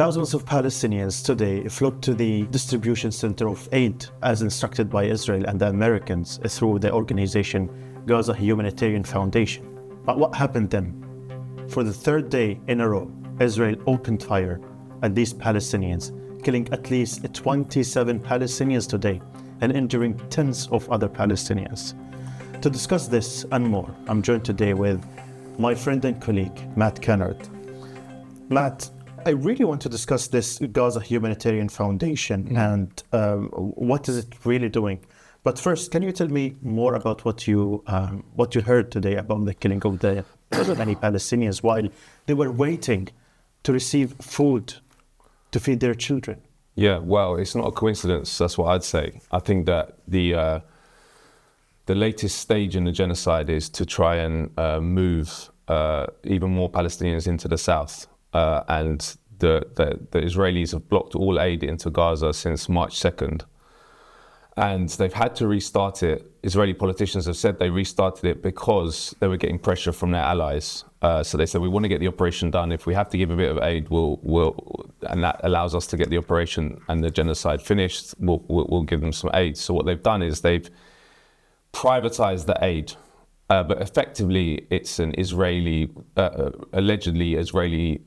Thousands of Palestinians today flocked to the distribution center of aid as instructed by Israel and the Americans through the organization Gaza Humanitarian Foundation. But what happened then? For the third day in a row, Israel opened fire at these Palestinians, killing at least 27 Palestinians today and injuring tens of other Palestinians. To discuss this and more, I'm joined today with my friend and colleague, Matt Kennard. Matt, I really want to discuss this Gaza Humanitarian Foundation and what is it really doing. But first, can you tell me more about what you heard today about the killing of the many Palestinians while they were waiting to receive food to feed their children? Yeah, well, it's not a coincidence. That's what I'd say. I think that the latest stage in the genocide is to try and move even more Palestinians into the south. And the Israelis have blocked all aid into Gaza since March 2nd. And they've had to restart it. Israeli politicians have said they restarted it because they were getting pressure from their allies. So they said, we want to get the operation done. If we have to give a bit of aid, and that allows us to get the operation and the genocide finished, we'll give them some aid. So what they've done is they've privatized the aid. But effectively, it's an allegedly Israeli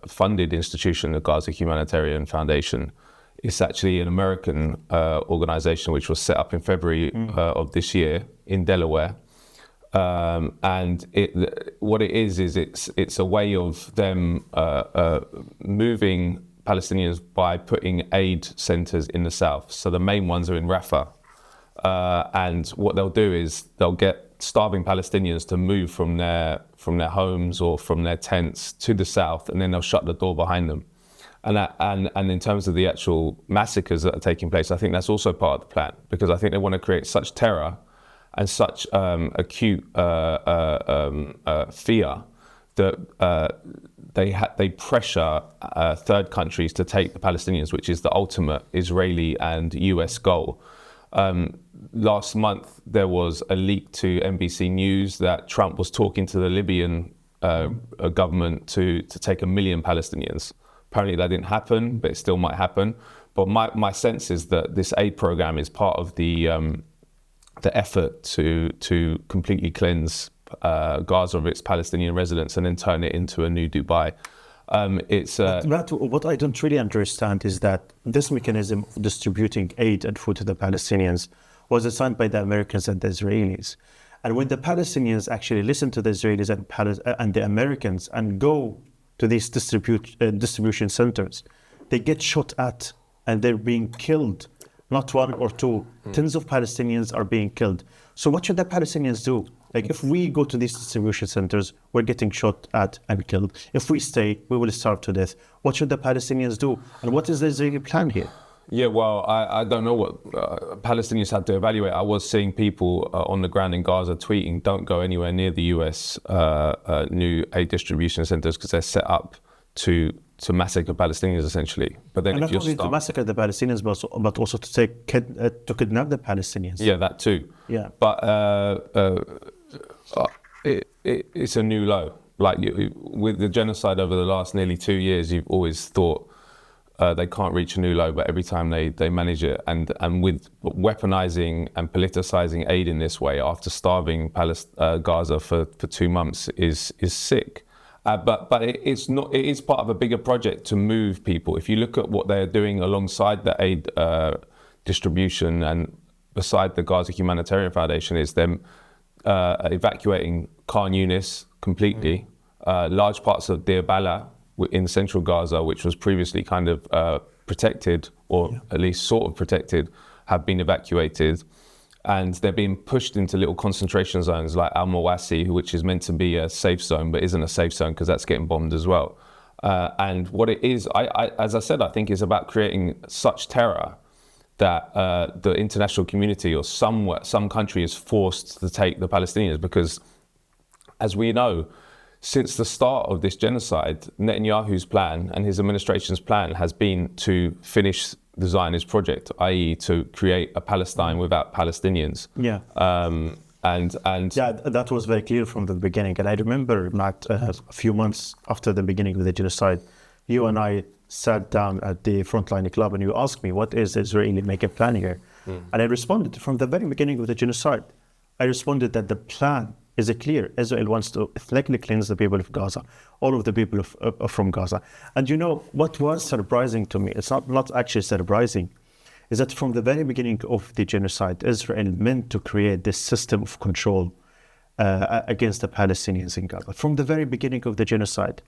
funded institution, the Gaza Humanitarian Foundation. It's actually an American organization which was set up in February of this year in Delaware. And what it is it's a way of them moving Palestinians by putting aid centers in the south. So the main ones are in Rafah. And what they'll do is they'll get starving Palestinians to move from their homes or from their tents to the south, and then they'll shut the door behind them. And in terms of the actual massacres that are taking place, I think that's also part of the plan, because I think they want to create such terror and such acute fear that they pressure third countries to take the Palestinians, which is the ultimate Israeli and US goal. Last month, there was a leak to NBC News that Trump was talking to the Libyan government to take 1 million Palestinians. Apparently that didn't happen, but it still might happen. But my sense is that this aid program is part of the effort to completely cleanse Gaza of its Palestinian residents and then turn it into a new Dubai. But what I don't really understand is that this mechanism of distributing aid and food to the Palestinians was assigned by the Americans and the Israelis. And when the Palestinians actually listen to the Israelis and the Americans and go to these distribution centers, they get shot at and they're being killed. Not one or two. Tens of Palestinians are being killed. So what should the Palestinians do? Like, if we go to these distribution centers, we're getting shot at and killed. If we stay, we will starve to death. What should the Palestinians do? And what is the Israeli plan here? Yeah, well, I don't know what Palestinians had to evaluate. I was seeing people on the ground in Gaza tweeting, don't go anywhere near the US new aid distribution centers because they're set up to massacre Palestinians, essentially. But then, and if you're not only to massacre the Palestinians, but also to kidnap the Palestinians. Yeah, that too. Yeah. But it's a new low. Like with the genocide over the last nearly 2 years, you've always thought they can't reach a new low, but every time they manage it, and with weaponizing and politicizing aid in this way after starving Gaza for 2 months is sick. But it is part of a bigger project to move people. If you look at what they're doing alongside the aid distribution and beside the Gaza Humanitarian Foundation is them evacuating Khan Yunis completely, large parts of Deir Bala in central Gaza, which was previously kind of protected, or at least sort of protected, have been evacuated. And they're being pushed into little concentration zones like Al-Mawasi, which is meant to be a safe zone, but isn't a safe zone because that's getting bombed as well. And what it is, as I said, I think is about creating such terror that the international community or some country is forced to take the Palestinians, because as we know, since the start of this genocide, Netanyahu's plan and his administration's plan has been to finish the Zionist project, i.e. to create a Palestine without Palestinians. Yeah. And yeah, that was very clear from the beginning. And I remember, Matt, a few months after the beginning of the genocide, you and I sat down at the Frontline Club and you asked me, what is Israeli make a plan here? And I responded from the very beginning of the genocide. I responded that the plan is clear. Israel wants to ethnically cleanse the people of Gaza, all of the people from Gaza. And you know, what was surprising to me, it's not actually surprising, is that from the very beginning of the genocide, Israel meant to create this system of control against the Palestinians in Gaza. From the very beginning of the genocide,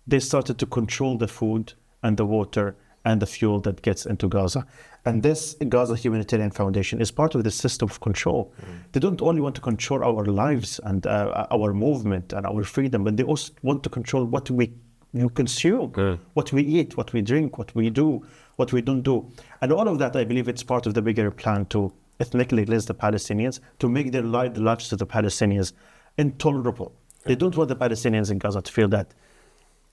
they started to control the food and the water and the fuel that gets into Gaza. And this Gaza Humanitarian Foundation is part of the system of control. They don't only want to control our lives and our movement and our freedom, but they also want to control what we consume, what we eat, what we drink, what we do, what we don't do. And all of that, I believe it's part of the bigger plan to ethnically cleanse the Palestinians, to make the lives of the Palestinians intolerable. They don't want the Palestinians in Gaza to feel that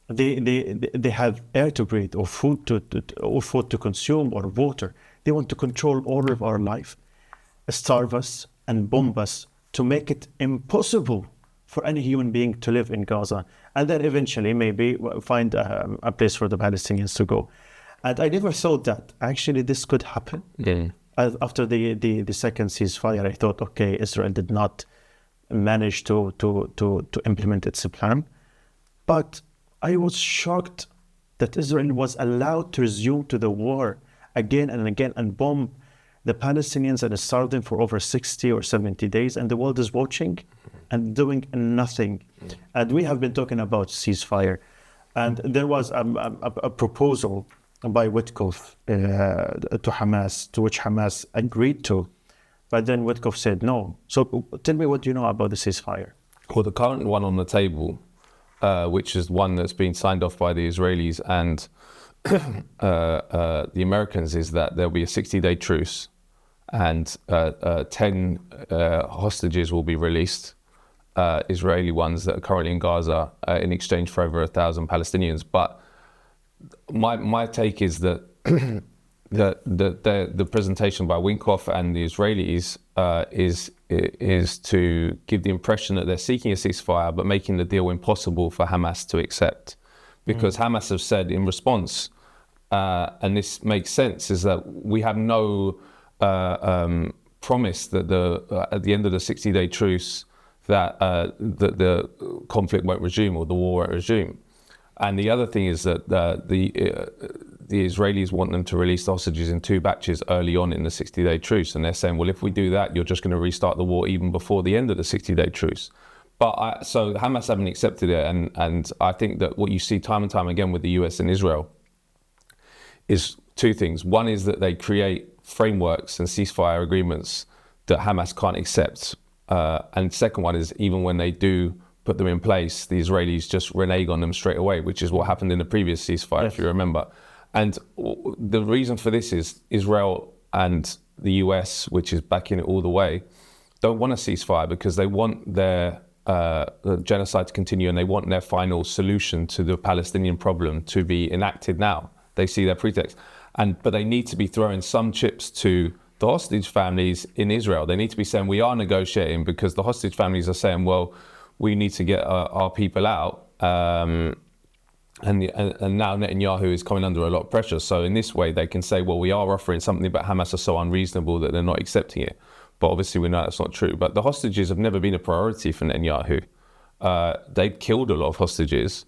they have air to breathe or food to consume or water. They want to control all of our life, starve us and bomb us to make it impossible for any human being to live in Gaza, and then eventually maybe find a place for the Palestinians to go. And I never thought that actually this could happen. After the second ceasefire, I thought, okay, Israel did not manage to implement its plan, but I was shocked that Israel was allowed to resume to the war again and again and bomb the Palestinians and starve them for over 60 or 70 days, and the world is watching and doing nothing. And we have been talking about ceasefire, and there was a proposal by Witkoff to Hamas, to which Hamas agreed to, but then Witkoff said no. So tell me, what do you know about the ceasefire? Well, the current one on the table, which is one that's been signed off by the Israelis and the Americans, is that there'll be a 60-day truce and 10 hostages will be released, Israeli ones that are currently in Gaza, in exchange for over 1,000 Palestinians. But my take is that the presentation by Witkoff and the Israelis is to give the impression that they're seeking a ceasefire, but making the deal impossible for Hamas to accept. Because Hamas have said in response, and this makes sense, is that we have no promise that at the end of the 60-day truce that the conflict won't resume or the war won't resume. And the other thing is that the Israelis want them to release the hostages in 2 batches early on in the 60-day truce. And they're saying, well, if we do that, you're just going to restart the war even before the end of the 60-day truce. But so Hamas haven't accepted it. And I think that what you see time and time again with the US and Israel is 2 things. One is that they create frameworks and ceasefire agreements that Hamas can't accept. And second one is, even when they do put them in place, the Israelis just renege on them straight away, which is what happened in the previous ceasefire, if you remember. And the reason for this is Israel and the US, which is backing it all the way, don't want a ceasefire because they want their genocide to continue, and they want their final solution to the Palestinian problem to be enacted now. They see their pretext. But they need to be throwing some chips to the hostage families in Israel. They need to be saying, we are negotiating, because the hostage families are saying, well, we need to get our people out. And now Netanyahu is coming under a lot of pressure. So in this way, they can say, well, we are offering something, but Hamas are so unreasonable that they're not accepting it. But obviously we know that's not true. But the hostages have never been a priority for Netanyahu. They've killed a lot of hostages.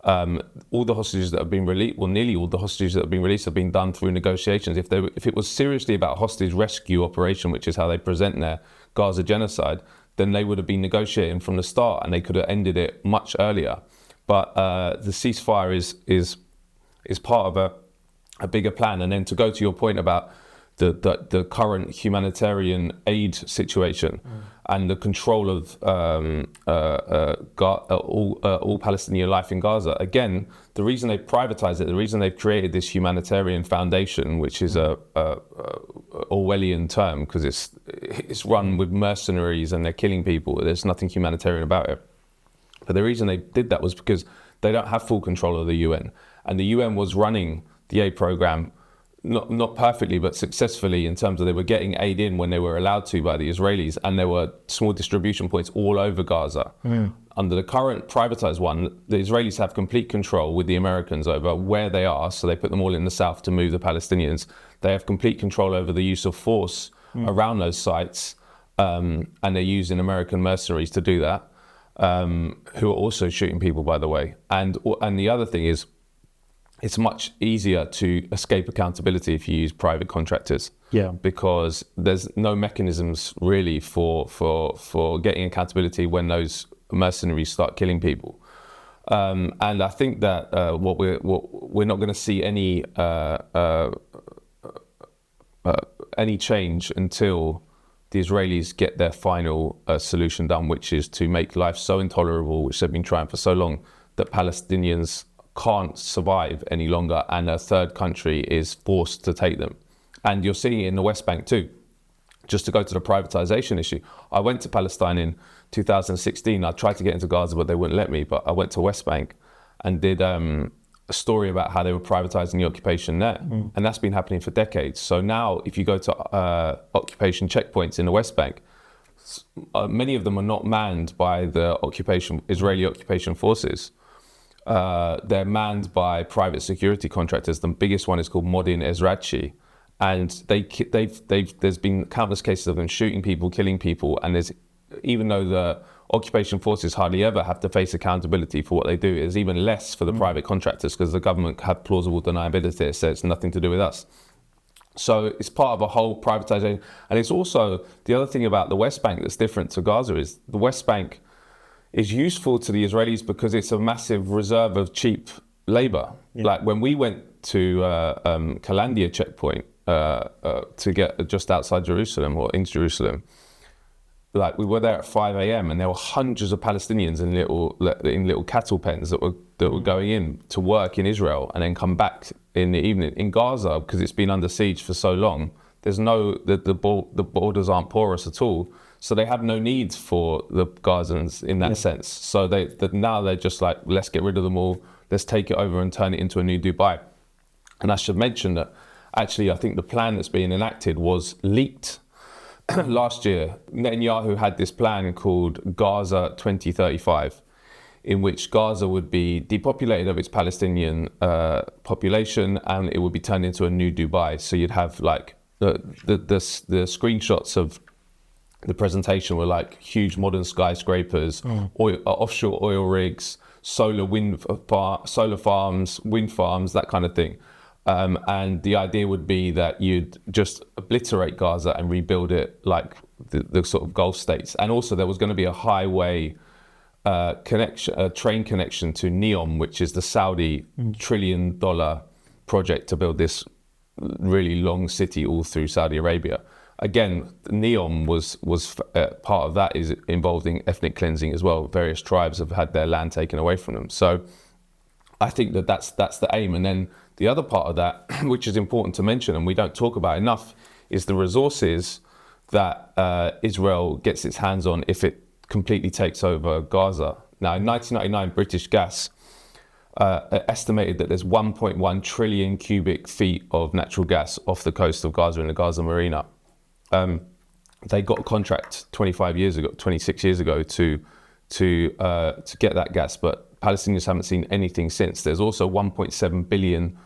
All the hostages that have been released, well, nearly all the hostages that have been released have been done through negotiations. If it was seriously about hostage rescue operation, which is how they present their Gaza genocide, then they would have been negotiating from the start and they could have ended it much earlier. But the ceasefire is part of a bigger plan. And then to go to your point about the current humanitarian aid situation and the control of all Palestinian life in Gaza. Again, the reason they've privatized it, the reason they've created this humanitarian foundation, which is a Orwellian term, because it's run with mercenaries and they're killing people. There's nothing humanitarian about it. But the reason they did that was because they don't have full control of the UN. And the UN was running the aid program not perfectly, but successfully, in terms of they were getting aid in when they were allowed to by the Israelis, and there were small distribution points all over Gaza. Under the current privatized one, the Israelis have complete control with the Americans over where they are, so they put them all in the south to move the Palestinians. They have complete control over the use of force around those sites, and they're using American mercenaries to do that, who are also shooting people, by the way. And the other thing is, it's much easier to escape accountability if you use private contractors. Yeah. Because there's no mechanisms really for getting accountability when those mercenaries start killing people. And I think that we're not going to see any change until the Israelis get their final solution done, which is to make life so intolerable, which they've been trying for so long, that Palestinians can't survive any longer, and a third country is forced to take them. And you're seeing it in the West Bank too. Just to go to the privatization issue, I went to Palestine in 2016. I tried to get into Gaza, but they wouldn't let me. But I went to West Bank and did a story about how they were privatizing the occupation there. And that's been happening for decades. So now if you go to occupation checkpoints in the West Bank, many of them are not manned by the Israeli occupation forces. They're manned by private security contractors. The biggest one is called Modin Ezrachi, and there's been countless cases of them shooting people, killing people, and even though the occupation forces hardly ever have to face accountability for what they do, there's even less for the private contractors because the government have plausible deniability, so it's nothing to do with us. So it's part of a whole privatization. And it's also, the other thing about the West Bank that's different to Gaza is the West Bank is useful to the Israelis because it's a massive reserve of cheap labor. Yeah. Like when we went to Kalandia checkpoint to get just outside Jerusalem or into Jerusalem, like we were there at 5 a.m. and there were hundreds of Palestinians in little cattle pens that were going in to work in Israel and then come back in the evening. In Gaza, because it's been under siege for so long, there's the borders aren't porous at all. So they have no need for the Gazans in that sense. So now they're just like, let's get rid of them all. Let's take it over and turn it into a new Dubai. And I should mention that actually, I think the plan that's being enacted was leaked last year. Netanyahu had this plan called Gaza 2035, in which Gaza would be depopulated of its Palestinian population, and it would be turned into a new Dubai. So you'd have like the screenshots of the presentation were like huge modern skyscrapers, offshore oil rigs, solar farms, wind farms, that kind of thing. And the idea would be that you'd just obliterate Gaza and rebuild it like the sort of Gulf states. And also there was going to be a highway connection, a train connection to NEOM, which is the Saudi $1 trillion project to build this really long city all through Saudi Arabia. Again, NEOM was part of that, is involved in ethnic cleansing as well. Various tribes have had their land taken away from them. So I think that's the aim. And then the other part of that, which is important to mention and we don't talk about enough, is the resources that Israel gets its hands on if it completely takes over Gaza. Now, in 1999, British Gas estimated that there's 1.1 trillion cubic feet of natural gas off the coast of Gaza in the Gaza Marina. They got a contract 26 years ago to get that gas, but Palestinians haven't seen anything since. There's also 1.7 billion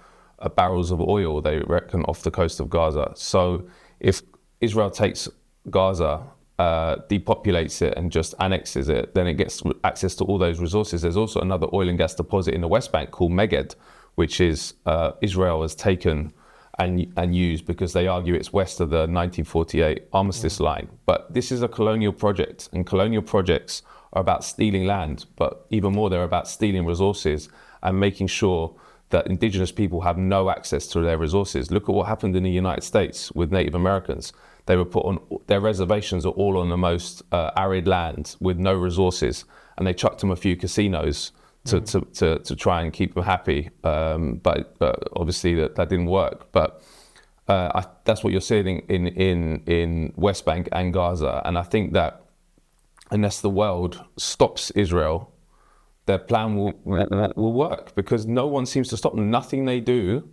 barrels of oil, they reckon, off the coast of Gaza. So if Israel takes Gaza, depopulates it and just annexes it, then it gets access to all those resources. There's also another oil and gas deposit in the West Bank called Meged, which is Israel has taken and used because they argue it's west of the 1948 armistice line. But this is a colonial project, and colonial projects are about stealing land, but even more, they're about stealing resources and making sure that indigenous people have no access to their resources. Look at what happened in the United States with Native Americans. They were put on, their reservations are all on the most arid land with no resources, and they chucked them a few casinos to try and keep them happy. But obviously that didn't work. But that's what you're seeing in West Bank and Gaza. And I think that unless the world stops Israel, their plan will work, because no one seems to stop them. Nothing they do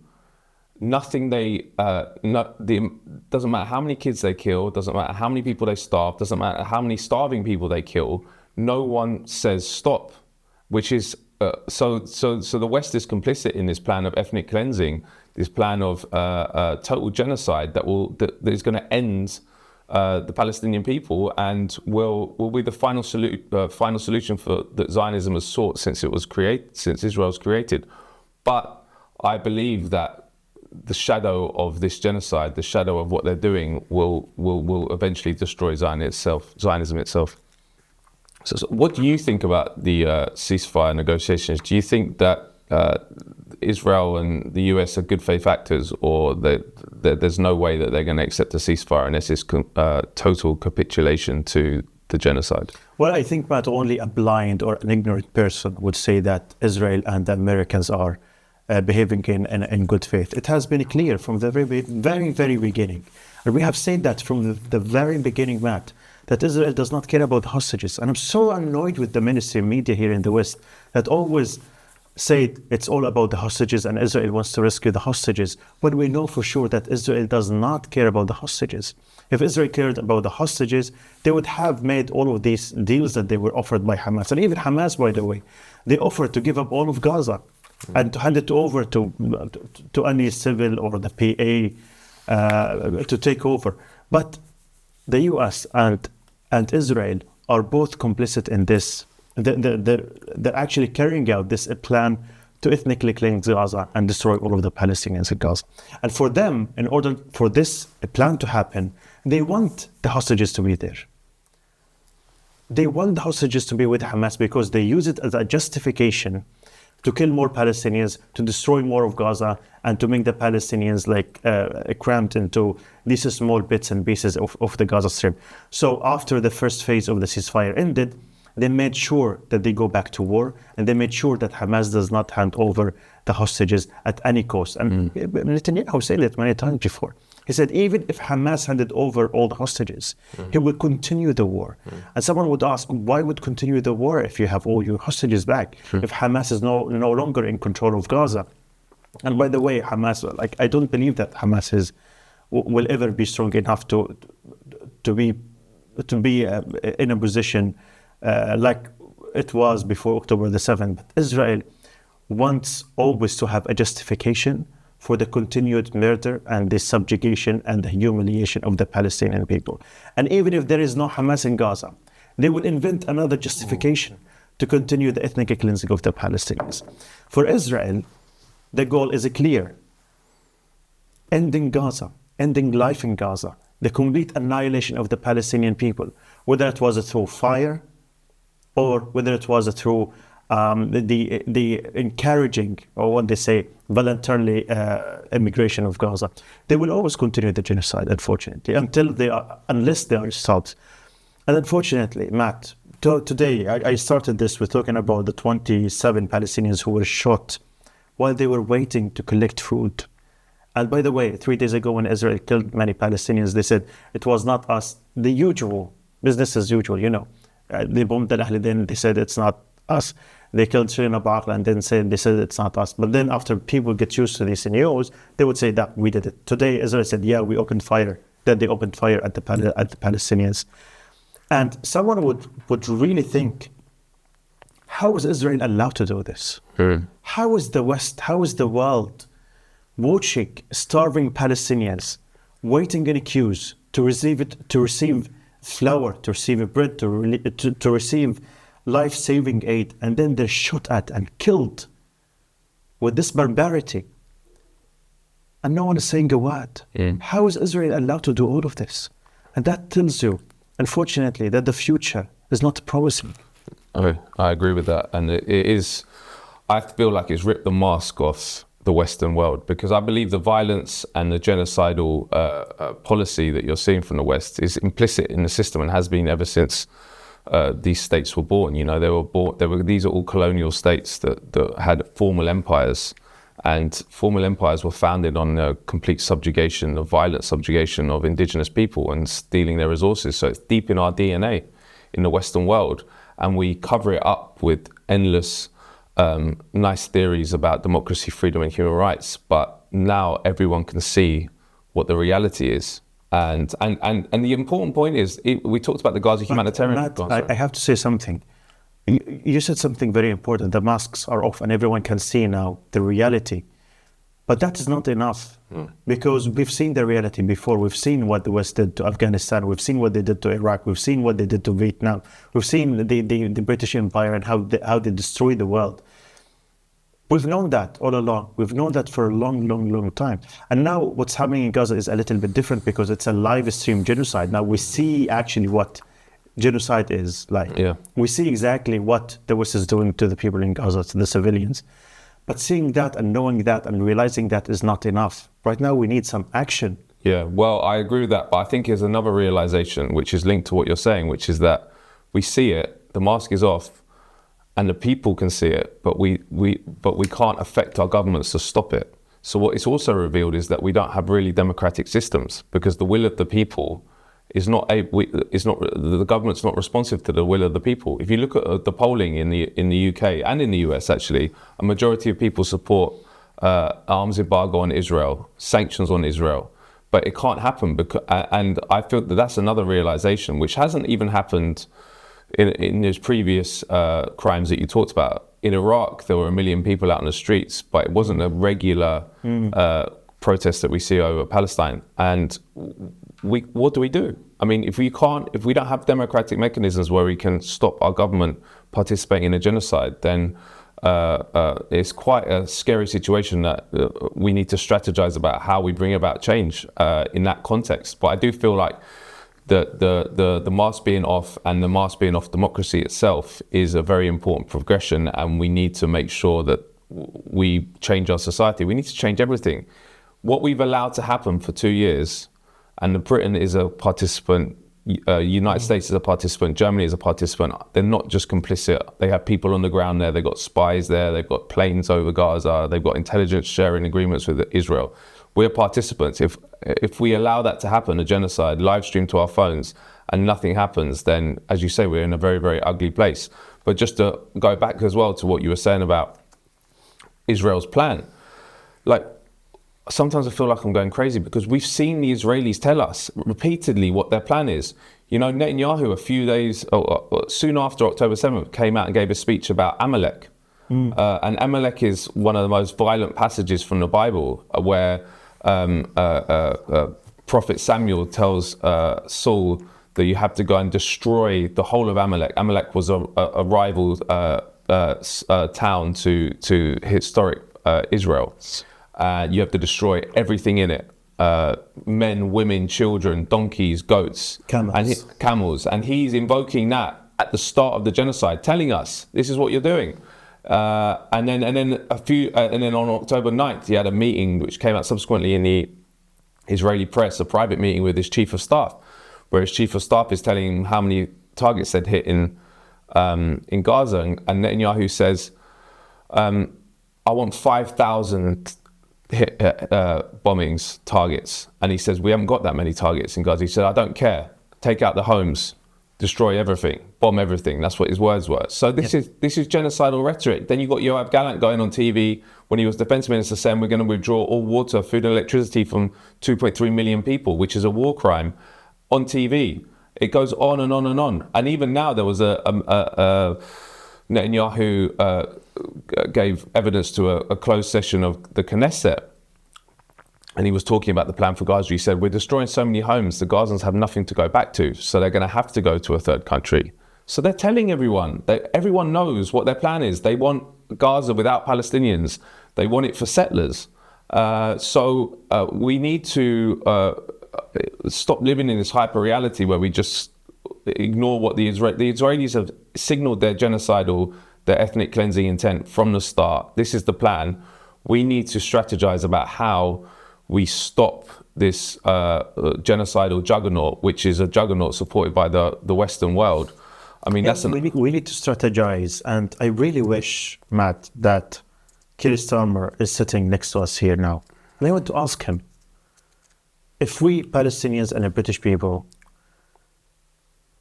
nothing doesn't matter how many kids they kill, doesn't matter how many people they starve, doesn't matter how many starving people they kill, no one says stop, which is so the West is complicit in this plan of ethnic cleansing, this plan of total genocide that is going to end the Palestinian people and will be the final solution for that Zionism has sought since Israel's created. But I believe that the shadow of this genocide, the shadow of what they're doing, will eventually destroy Zionism itself. So what do you think about the ceasefire negotiations? Do you think that Israel and the US are good faith actors, or that there's no way that they're going to accept a ceasefire unless it's total capitulation to the genocide? Well, I think, Matt, only a blind or an ignorant person would say that Israel and the Americans are behaving in good faith. It has been clear from the very beginning. And we have said that from the very beginning, Matt, that Israel does not care about hostages. And I'm so annoyed with the mainstream media here in the West that always say it's all about the hostages and Israel wants to rescue the hostages, when we know for sure that Israel does not care about the hostages. If Israel cared about the hostages, they would have made all of these deals that they were offered by Hamas. And even Hamas, by the way, they offered to give up all of Gaza and to hand it over to any civil or the PA to take over. But the US and Israel are both complicit in this. They're actually carrying out this plan to ethnically cleanse Gaza and destroy all of the Palestinians in Gaza. And for them, in order for this plan to happen, they want the hostages to be there. They want the hostages to be with Hamas because they use it as a justification to kill more Palestinians, to destroy more of Gaza, and to make the Palestinians cramped into these small bits and pieces of the Gaza Strip. So after the first phase of the ceasefire ended, they made sure that they go back to war, and they made sure that Hamas does not hand over the hostages at any cost. And Netanyahu said it many times before. He said, even if Hamas handed over all the hostages, he would continue the war. And someone would ask, why would continue the war if you have all your hostages back? If Hamas is no longer in control of Gaza? And by the way, Hamas, I don't believe that Hamas will ever be strong enough to be in a position like it was before October the 7th. But Israel wants always to have a justification for the continued murder and the subjugation and the humiliation of the Palestinian people. And even if there is no Hamas in Gaza, they will invent another justification to continue the ethnic cleansing of the Palestinians. For Israel, the goal is clear: ending Gaza, ending life in Gaza, the complete annihilation of the Palestinian people, whether it was through fire or whether it was through the encouraging, or what they say, voluntarily immigration of Gaza. They will always continue the genocide, unfortunately, unless they are stopped. And unfortunately, Matt, today I started this with talking about the 27 Palestinians who were shot while they were waiting to collect food. And by the way, 3 days ago when Israel killed many Palestinians, they said it was not us. The usual, business as usual, They bombed Al Ahli, then they said it's not us. They killed Shirin Abu Akleh and then they said it's not us. But then after people get used to these news, they would say that we did it. Today, Israel said, yeah, we opened fire. Then they opened fire at the Palestinians. And someone would really think, how is Israel allowed to do this? How is the West, how is the world watching starving Palestinians, waiting in queues to receive flour, to receive bread, to receive life-saving aid, and then they're shot at and killed with this barbarity, and no one is saying a word? How is Israel allowed to do all of this? And that tells you, unfortunately, that the future is not promising. I agree with that, and it is. I feel like it's ripped the mask off the Western world, because I believe the violence and the genocidal policy that you're seeing from the West is implicit in the system and has been ever since these states were born. These are all colonial states that had formal empires, and formal empires were founded on the complete subjugation, the violent subjugation of indigenous people and stealing their resources. So it's deep in our DNA in the Western world, and we cover it up with endless nice theories about democracy, freedom and human rights, but now everyone can see what the reality is. And the important point is, we talked about the Gaza humanitarian. Matt, I have to say something. You said something very important. The masks are off and everyone can see now the reality. But that is not enough, because we've seen the reality before. We've seen what the West did to Afghanistan. We've seen what they did to Iraq. We've seen what they did to Vietnam. We've seen the British Empire and how they destroyed the world. We've known that all along. We've known that for a long time. And now what's happening in Gaza is a little bit different, because it's a live stream genocide. Now we see actually what genocide is like. Yeah. We see exactly what the West is doing to the people in Gaza, to the civilians. But seeing that and knowing that and realizing that is not enough. Right now we need some action. Yeah, well, I agree with that. But I think there's another realization which is linked to what you're saying, which is that we see it, the mask is off, and the people can see it, but we can't affect our governments to stop it. So what it's also revealed is that we don't have really democratic systems, because the will of the people is not the government's not responsive to the will of the people. If you look at the polling in the UK and in the US, actually, a majority of people support arms embargo on Israel, sanctions on Israel, but it can't happen and I feel that that's another realization which hasn't even happened in those previous crimes that you talked about. In Iraq, there were 1 million people out in the streets, but it wasn't a regular protest that we see over Palestine. And what do? I mean, if we don't have democratic mechanisms where we can stop our government participating in a genocide, then it's quite a scary situation that we need to strategize about how we bring about change in that context. But I do feel like the mask being off and the mask being off democracy itself is a very important progression, and we need to make sure that we change our society. We need to change everything. What we've allowed to happen for 2 years, and Britain is a participant, United States is a participant, Germany is a participant. They're not just complicit. They have people on the ground there. They've got spies there. They've got planes over Gaza. They've got intelligence sharing agreements with Israel. We're participants. If we allow that to happen, a genocide, live stream to our phones, and nothing happens, then, as you say, we're in a very, very ugly place. But just to go back as well to what you were saying about Israel's plan, like, sometimes I feel like I'm going crazy, because we've seen the Israelis tell us repeatedly what their plan is. You know, Netanyahu, a few days, soon after October 7th, came out and gave a speech about Amalek. And Amalek is one of the most violent passages from the Bible, where Prophet Samuel tells Saul that you have to go and destroy the whole of Amalek. Amalek was a rival town to historic Israel. You have to destroy everything in it. Men, women, children, donkeys, goats, camels. And he's invoking that at the start of the genocide, telling us this is what you're doing. And then on October 9th, he had a meeting which came out subsequently in the Israeli press, a private meeting with his chief of staff, where his chief of staff is telling him how many targets they'd hit in Gaza. And Netanyahu says, I want 5,000 bombings targets. And he says, we haven't got that many targets in Gaza. He said, I don't care. Take out the homes, destroy everything, bomb everything. That's what his words were. So this is genocidal rhetoric. Then you got Yoav Gallant going on TV when he was defense minister saying we're going to withdraw all water, food and electricity from 2.3 million people, which is a war crime, on TV. It goes on and on and on. And even now there was Netanyahu gave evidence to a closed session of the Knesset, and he was talking about the plan for Gaza. He said, we're destroying so many homes, the Gazans have nothing to go back to, so they're going to have to go to a third country. So they're telling everyone, everyone knows what their plan is. They want Gaza without Palestinians. They want it for settlers. So we need to stop living in this hyper reality where we just ignore what the Israelis have signaled their genocidal, their ethnic cleansing intent from the start. This is the plan. We need to strategize about how we stop this genocidal juggernaut, which is a juggernaut supported by the Western world. I mean, we need to strategize. And I really wish, Matt, that Keir Starmer is sitting next to us here now. And I want to ask him, if we Palestinians and the British people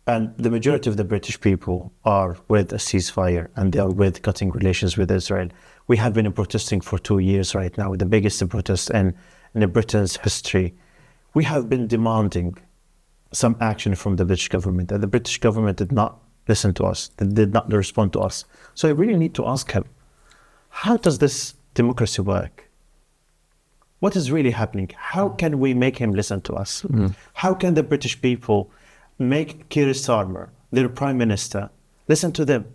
And the majority of the British people are with a ceasefire and they are with cutting relations with Israel. We have been protesting for 2 years right now, the biggest protest in Britain's history. We have been demanding some action from the British government, and the British government did not listen to us, they did not respond to us. So I really need to ask him, how does this democracy work? What is really happening? How can we make him listen to us? How can the British people make Keir Starmer, their prime minister, listen to them?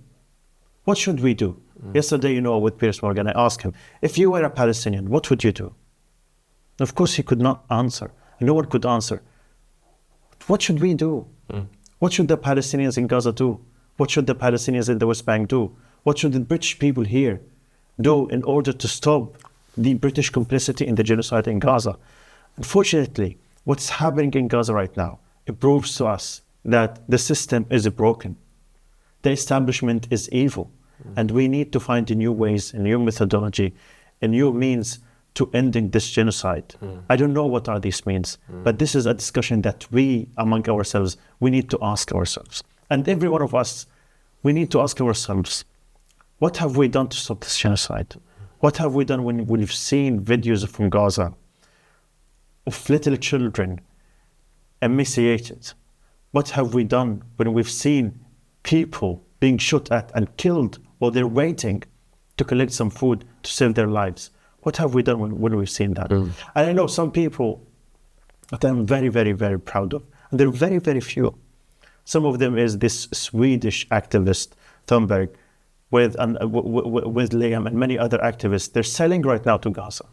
What should we do? Yesterday, with Piers Morgan, I asked him, if you were a Palestinian, what would you do? Of course, he could not answer. No one could answer. What should we do? What should the Palestinians in Gaza do? What should the Palestinians in the West Bank do? What should the British people here do in order to stop the British complicity in the genocide in Gaza? Unfortunately, what's happening in Gaza right now, it proves to us that the system is broken. The establishment is evil. And we need to find new ways, a new methodology, a new means to ending this genocide. I don't know what are these means, but this is a discussion that we, among ourselves, we need to ask ourselves. And every one of us, we need to ask ourselves, what have we done to stop this genocide? What have we done when we've seen videos from Gaza of little children emaciated? What have we done when we've seen people being shot at and killed while they're waiting to collect some food to save their lives? What have we done when we've seen that? And I know some people that I'm very, very, very proud of. And they're very, very few. Some of them is this Swedish activist, Thunberg, with Liam and many other activists. They're selling right now to Gaza.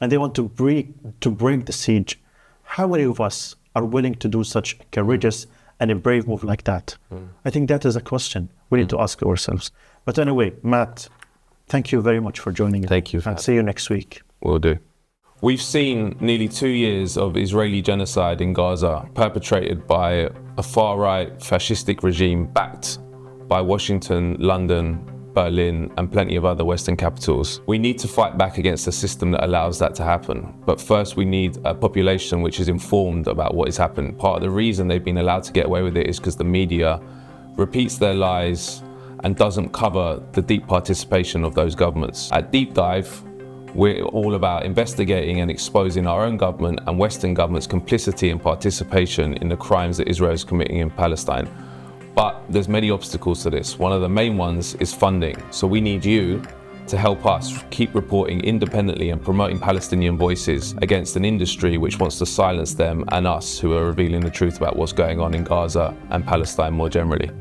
And they want to break the siege. How many of us are willing to do such a courageous and a brave move like that? I think that is a question we need to ask ourselves. But anyway, Matt, thank you very much for joining us. Thank you. And see you next week. Will do. We've seen nearly 2 years of Israeli genocide in Gaza perpetrated by a far-right fascistic regime backed by Washington, London, Berlin, and plenty of other Western capitals. We need to fight back against a system that allows that to happen. But first, we need a population which is informed about what has happened. Part of the reason they've been allowed to get away with it is because the media repeats their lies and doesn't cover the deep participation of those governments. At Deep Dive, we're all about investigating and exposing our own government and Western governments' complicity and participation in the crimes that Israel is committing in Palestine. But there's many obstacles to this. One of the main ones is funding. So we need you to help us keep reporting independently and promoting Palestinian voices against an industry which wants to silence them and us who are revealing the truth about what's going on in Gaza and Palestine more generally.